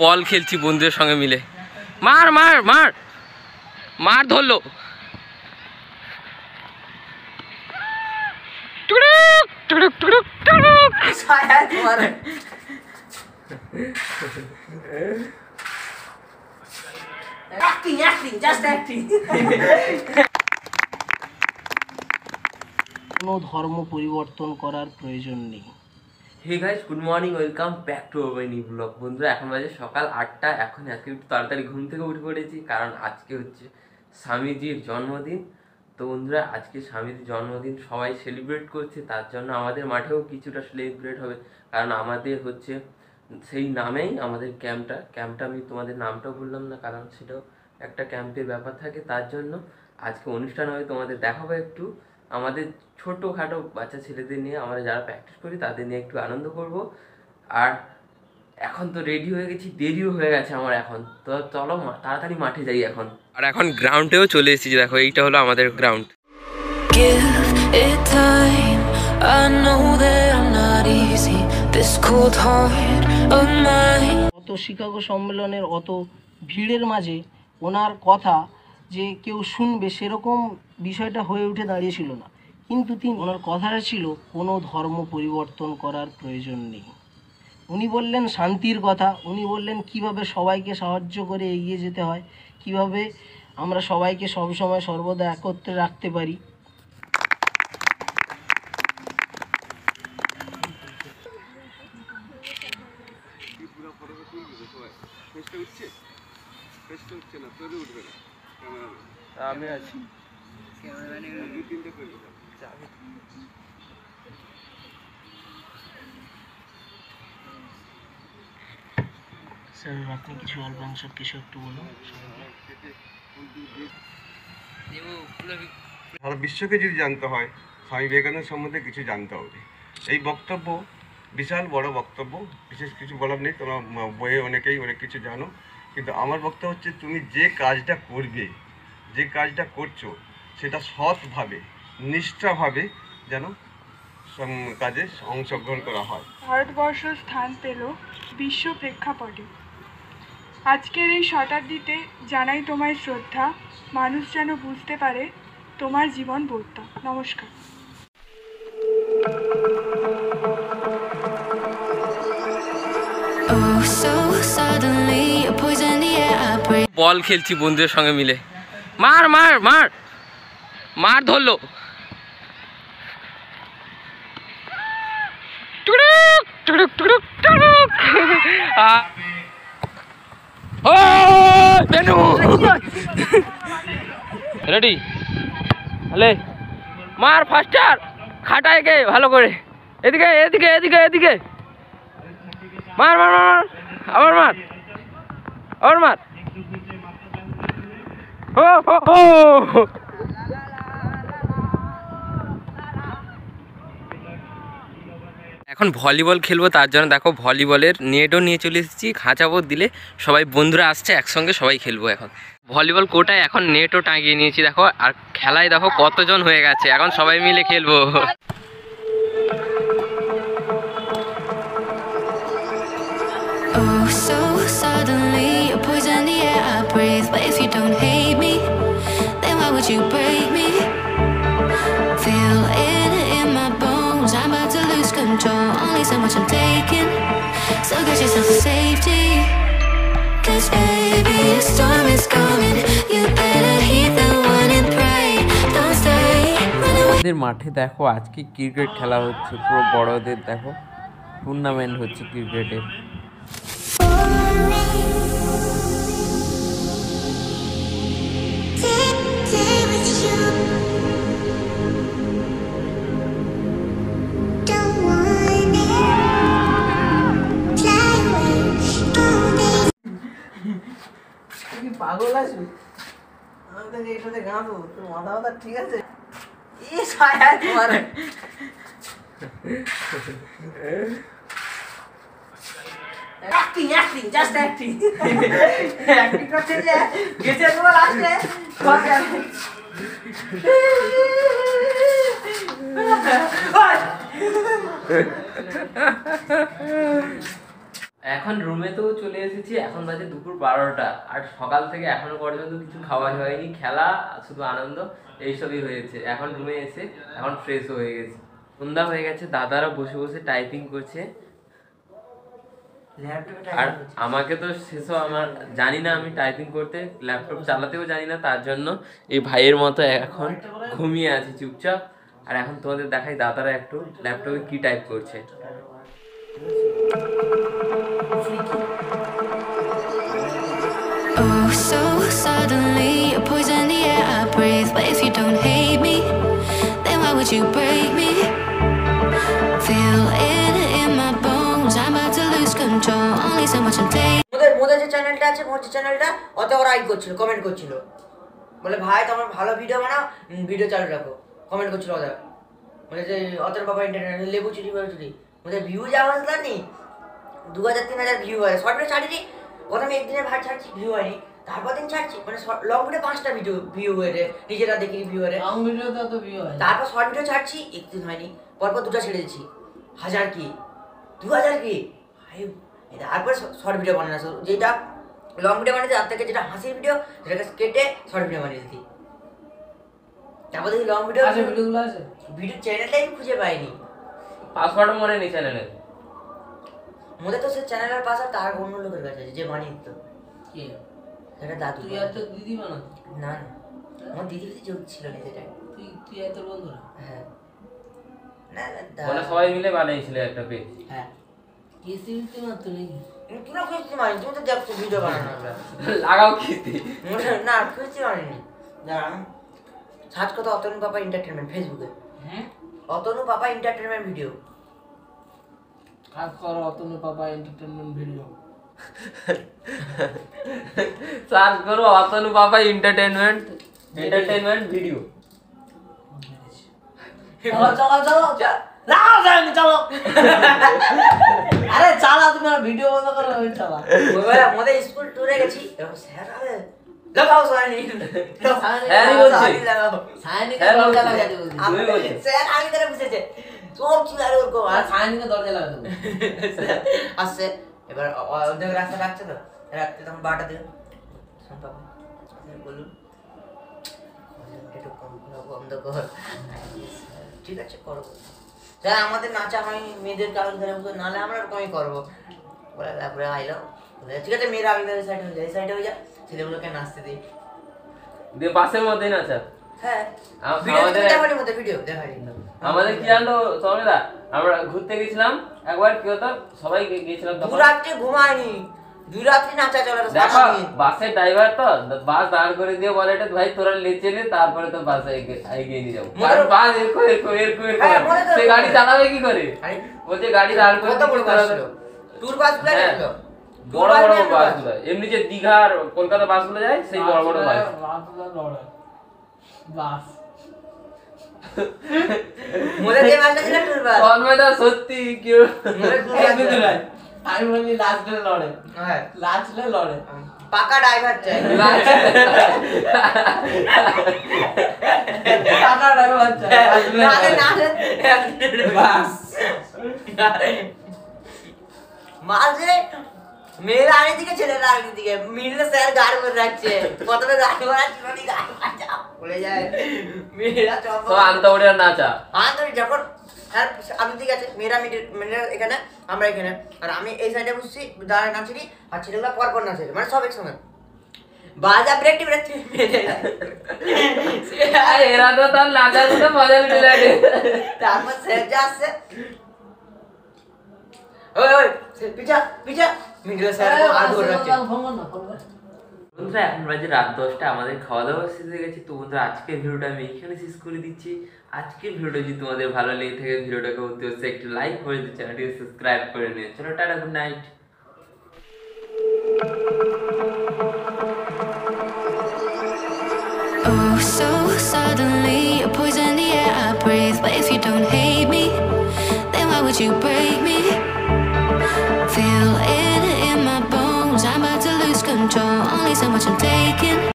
বল খেলছি বন্ধুদের সঙ্গে মিলে। মার মার মার মার ধরলো। কোনো ধর্ম পরিবর্তন করার প্রয়োজন নেই। Hey guys, good morning, welcome back to our new blog. বন্ধুরা এখন বাজে সকাল 8টা। এখন আজকে একটু তাড়াতাড়ি ঘুম থেকে উঠে পড়েছি, কারণ আজকে হচ্ছে স্বামীজির জন্মদিন। তো বন্ধুরা আজকে স্বামীজির জন্মদিন সবাই সেলিব্রেট করছে, তার জন্য আমাদের মাঠেও কিছুটা সেলিব্রেট হবে, কারণ আমাদের হচ্ছে সেই নামেই আমাদের ক্যাম্পটা আমি তোমাদের নামটাও বললাম না, কারণ সেটাও একটা ক্যাম্পের ব্যাপার থাকে। তার জন্য আজকে অনুষ্ঠান হবে, তোমাদের দেখাবো একটু। আমাদের ছোটোখাটো বাচ্চা ছেলেদের নিয়ে, আমরা যারা প্র্যাকটিস করি তাদের নিয়ে একটু আনন্দ করব। আর এখন তো রেডি হয়ে গেছি, দেরিও হয়ে গেছে আমার এখন, তো চলো তাড়াতাড়ি মাঠে যাই এখন। আর এখন গ্রাউন্ডেও চলে এসেছি, দেখো এইটা হলো আমাদের গ্রাউন্ড। অত শিকাগো সম্মেলনের অত ভিড়ের মাঝে ওনার কথা যে কেউ শুনবে সেরকম বিষয়টা হয়ে উঠে দাঁড়িয়েছিল না, কিন্তু ওনার কথাটা ছিল কোনো ধর্ম পরিবর্তন করার প্রয়োজন নেই। উনি বললেন শান্তির কথা, উনি বললেন কিভাবে সবাইকে সাহায্য করে এগিয়ে যেতে হয়, কিভাবে আমরা সবাইকে সবসময় সর্বদা একত্রে রাখতে পারি। আমি আছি, স্যার আপনি কিছু অল্পাংশ কিছু একটু বলুন। সারা বিশ্বকে যদি জানতে হয়, স্বামী বিবেকানন্দ সম্বন্ধে কিছু জানতে হবে। এই বক্তব্য বিশাল বড় বক্তব্য, বিশেষ কিছু বলার নেই, তোমরা বইয়ে অনেকেই অনেক কিছু জানো, কিন্তু আমার বক্তব্য হচ্ছে তুমি যে কাজটা করবে, যে কাজটা করছো সেটা সৎভাবে নিষ্ঠাভাবে যেন কাজে অংশগ্রহণ করা হয়। ভারতবর্ষ স্থান পেল বিশ্ব প্রেক্ষাপটে। আজকের এই শতাব্দীতে জানাই তোমায় শ্রদ্ধা, মানুষ যেন বুঝতে পারে তোমার জীবন বর্তা। নমস্কার। বল খেলছি বন্ধুদের সঙ্গে মিলে। মার মার মার মার ধরলো। রেডি হলে মার ফাস্টার, খাটায় কে ভালো করে, এদিকে এদিকে এদিকে এদিকে, মার মার মার, আবার মার, আবার মার। এখন ভলিবল খেলবো, তার জন্য দেখো ভলিবলের নেটও নিয়ে চলে এসেছি। খাঁচাবো, দিলে সবাই বন্ধুরা আসছে একসঙ্গে সবাই খেলবো। এখন ভলিবল কোটায় এখন নেটও টাঙিয়ে নিয়েছি দেখো, আর খেলায় দেখো কতজন হয়ে গেছে, এখন সবাই মিলে খেলবো। Only so much I'm taking, so get yourself to safety, 'cause baby a storm is coming, you better heed the warning, pray, don't stay, run away. আমাদের মাঠে দেখো আজকে ক্রিকেট খেলা হচ্ছে, পুরো বড়দের দেখো টুর্নামেন্ট হচ্ছে ক্রিকেটের। পাগল আছো? আমি তো এইটাতে গাঁদো, তোর মাথা মাথা ঠিক আছে? এই ছায়া তোমার acting, just acting. Acting করছে যে গেছে তোমার লাস্টে এখন রুমে তো চলে এসেছি, এখন বাজে দুপুর 12টা, আর সকাল থেকে এখনো পর্যন্ত কিছু খাওয়া হয়নি, খেলা শুধু আনন্দ এইসবই হয়েছে। এখন রুমে এসে এখন ফ্রেশ হয়ে গেছে, সন্ধ্যা হয়ে গেছে, দাদারা বসে বসে টাইপিং করছে। আর আমাকে তো সেসব আমার জানি না, আমি টাইপিং করতে ল্যাপটপ চালাতেও জানি না, তার জন্য এই ভাইয়ের মতো এখন ঘুমিয়ে আছি চুপচাপ। আর এখন তোমাদের দেখাই দাদারা একটু ল্যাপটপে কি টাইপ করছে। Oh, so suddenly you poison the air I breathe. But if you don't hate me, then why would you break me? Feel it in my bones, I'm about to lose control. Only so much I'm taking. মোদের যে চ্যানেলটা আছে, মোর যে চ্যানেলটা, অত ওরা করছিল, comment করছিল, বলে ভাই তোমার ভালো ভিডিও বানাও, ভিডিও চালু রাখো, কমেন্ট করছিল ওদের। বলে যে অতর বাবা ইন্টারনেট লেবু চুরি করে চুরি, ওদের ভিউ যাওয়া নি 2000-3000 ভিউ হয়। শর্ট ভিডিও ছাড়িনি, প্রথমে একদিনের ভাই ছাড়ছি, ভিউ হয়নি, তারপর দিন ছাড়ছি, মানে লং ভিডিও 5টা ভিডিও ভিউ হয়েছে, নিজেরা দেখি ভিউ হয়েছে, লং ভিডিওতে তো ভিউ হয়। তারপর শর্ট ভিডিও ছাড়ছি, একদিন হয়নি, পরপর 2টা ছেড়ে দিচ্ছি, 1000 কি 2000 কি, তারপর শর্ট ভিডিও বানানো, যেটা লং ভিডিও বানিয়ে তার থেকে যেটা হাসির ভিডিও সেটাকে কেটে শর্ট ভিডিও বানিয়ে দিই। তারপর দেখি লং ভিডিও আছে, ভিডিওগুলো আছে, ভিডিও চ্যানেলটাই খুঁজে পাইনি, পাসওয়ার্ড মনে নেই চ্যানেলে। মোদের তো সে চ্যানেলের পাশে তার অন্য লোকের কাছে আছে যে বানিয়ে দিত, কে সেটা দাদু। তুই আর তোর দিদি বানাতো? না না, আমার দিদির যোগ ছিল না সেটা। তুই আর তোর বন্ধুরা? হ্যাঁ, না না, মানে সবাই মিলে বানিয়েছিল একটা পেজ। হ্যাঁ, কিস্তি মিস্তি মারতো নাকি? তুই না খুঁজছি মানি, তুমি তো দেখছো ভিডিও বানানো আমরা। লাগাও কিস্তি। না খুঁজছি মানিনি, দাঁড়ান সার্চ করতো অতনু পাপা এন্টারটেনমেন্ট ফেসবুকে। হ্যাঁ, অতনু পাপা এন্টারটেনমেন্ট ভিডিও। কাজ করো অতনু পাপা এন্টারটেনমেন্ট ভিডিও, সার্চ করো অতনু বাবা এন্টারটেনমেন্ট ভিডিও। চলো চলো চলো, লাও যাও চলো। আরে চালা, তুমি ভিডিও বন্ধ করো, আমি চালা। ওইবেলা আমাদের স্কুল ট্যুরে গেছি, এরকম স্যার আরে লাগাও সাইনি, হ্যাঁ বলছি, লাগাও সায়নিকে দরজা লাগাতে বলছি। আমি স্যার আগে ধরে বুঝেছে সব কি আর ওরকম আর সায়নিকে দরজা লাগাতে বলছি। আসছে এবার অর্ধেক রাস্তা রাখছে তো, রাখতে তখন 12টা দিল, শুন পাবো বলুন একটু কম বন্ধ কর, ঠিক আছে করবো স্যার, আমাদের নাচা হয় মেয়েদের কারণ ধরে নাহলে আমরা ওরকমই করবো। বলে তারপরে আইলো, ঠিক আছে মেয়েরা আগে সাইড হয়ে যায়, এই সাইডে হয়ে যায়, ছেলেগুলোকে নাচতে দিই। দিয়ে বাসের মধ্যেই নাচা। হ্যাঁ, আমাদের ভিডিও দেখাই আমাদের কি জানো সমেদা, আমরা ঘুরতে গেছিলাম একবার, কি হতো সবাই গেছিলাম দু রাত্রি ঘুমায়নি, 2 রাত্রি নাচা চলে দেখো, বাসের ড্রাইভার তো বাস দাঁড় করে দিয়ে বলে এটা ভাই তোরা লেচে নে, তারপরে তো বাসে এগিয়ে নিয়ে যাবো। কারণ বাস এরকম সে গাড়ি চালাবে কি করে, বলছে গাড়ি দাঁড় করে ট্যুর বাসগুলো দেখলো, বড় বড় বাসগুলো, এমনি যে দীঘার কলকাতা বাসগুলো যায় সেই বড় বড় বাস। বাস মোদের যে বাসটা ছিল ট্যুর বাস, তন্ময়দা সত্যি কি আমি বলি লাস্টে লড়ে, হ্যাঁ লাস্টে লড়ে, পাকা ড্রাইভার চাই, টাটা ড্রাইভার চাই, নালে নালে বাস মাঝে মেয়েরা আগে দিকে ছেলেরা আগে দিকে, মিডলে স্যার গাড়ি করে রাখছে, প্রথমে গাড়ি মারাচ্ছিল নি, গাড়ি মারছে বলে যায়, মেয়েরা সব আনতে ওড়ে নাচা আন্তরিক যখন স্যার আমি দিকে আছে, মেয়েরা মেয়েরা এখানে, আমরা এখানে, আর আমি এই সাইডে বসছি দাঁড়ায় নাচছি, আর ছেলেগুলো পরপর নাচে, মানে সব একসঙ্গে বাজা ব্রেক টিপ এরা তো তার নাচার মতো মজা নিতে লাগে। তারপর স্যার যা আসছে, ওই ওই পিছা পিছা মিডলে স্যার আর ধরে রাখছে। বন্ধুরা এখন বাজে রাত 10টা, আমাদের খাওয়া দাওয়া শেষ হয়ে গেছে। তো বন্ধুরা আজকের ভিডিওটা আমি এখানে শেষ করে দিচ্ছি। আজকের ভিডিওটা যদি তোমাদের ভালো লেগে থাকে, ভিডিওটাকে অতি অবশ্যই একটু লাইক করে দিও, চ্যানেলটিকে সাবস্ক্রাইব করে নিও। চলো tata, good night. Oh, so suddenly you poison the air I breathe. But if you don't hate me, then why would you break me? Feel